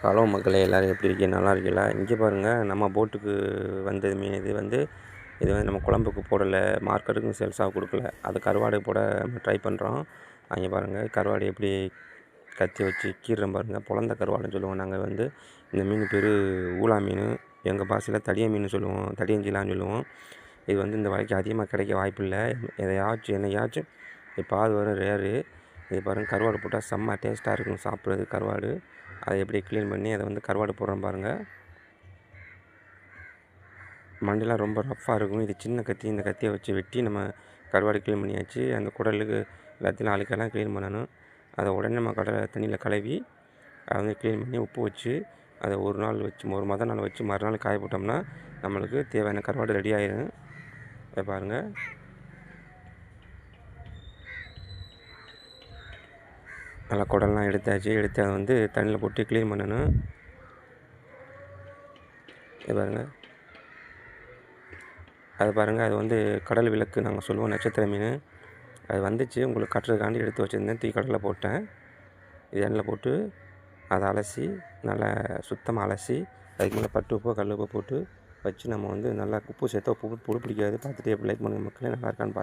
Hello மக்களே, எல்லோரும் எப்படி இருக்கீங்க? நல்லா இருக்கீங்களா? இங்கே பாருங்கள், நம்ம போட்டுக்கு வந்த மீன் இது வந்து நம்ம குழம்புக்கு போடலை, மார்க்கெட்டுக்கும் சேல்ஸாக கொடுக்கல. அது கருவாடு போட நம்ம ட்ரை பண்ணுறோம். அங்கே பாருங்கள், கருவாடு எப்படி கத்தி வச்சு கீறுறோம் பாருங்கள். பொழந்த கருவாடுன்னு சொல்லுவோம் நாங்கள் வந்து. இந்த மீன் பேர் ஊலா மீன், எங்கள் பாஷையில் தடிய மீன் சொல்லுவோம், தடியஞ்சிலான்னு சொல்லுவோம். இது வந்து இந்த வலைக்கு அதிகமாக கிடைக்க வாய்ப்பு இல்லை. எதையாச்சும் என்னையாச்சும் எப்பாவது வரும், ரேரு. இது பாருங்கள், கருவாடு போட்டால் செம்ம டேஸ்ட்டாக இருக்கும் சாப்பிட்றது. கருவாடு அதை எப்படி க்ளீன் பண்ணி அதை வந்து கருவாடு போடுறோம் பாருங்கள். மண்டெலாம் ரொம்ப ரஃப்பாக இருக்கும். இது சின்ன கத்தி, இந்த கத்தியை வச்சு வெட்டி நம்ம கருவாடு க்ளீன் பண்ணியாச்சு. அந்த குடலுக்கு எல்லாத்தையும் அழுக்கெல்லாம் க்ளீன் பண்ணணும். அதை உடனே நம்ம தண்ணியில் கழுவி அதை வந்து க்ளீன் பண்ணி உப்பு வச்சு அதை ஒரு நாள் வச்சு மொதல் நாள் வச்சு மறுநாள் காய போட்டோம்னா நம்மளுக்கு தேவையான கருவாடு ரெடி ஆயிடும். இதை பாருங்கள், நல்லா குடல்லாம் எடுத்தாச்சு. எடுத்து அதை வந்து தண்ணியில் போட்டு க்ளீன் பண்ணணும். இது பாருங்கள், அது வந்து கடல் விளக்கு நாங்கள் சொல்லுவோம், நட்சத்திர மீன். அது வந்துச்சு, உங்களுக்கு கட்டுறதுக்காண்டி எடுத்து வச்சுருந்தேன். தூக்கி கடலில் போட்டேன். இது எண்ணெயில் போட்டு அதை அலசி நல்லா சுத்தமாக அலசி அதுக்கு மேலே பட்டு உப்போ கல் உப்போ போட்டு வச்சு நம்ம வந்து நல்லா உப்பு சேர்த்தா உப்பு பிடிக்காது. பார்த்துட்டு எப்படி லைக் பண்ணுங்கள் மக்களே, நல்லா இருக்கான்னு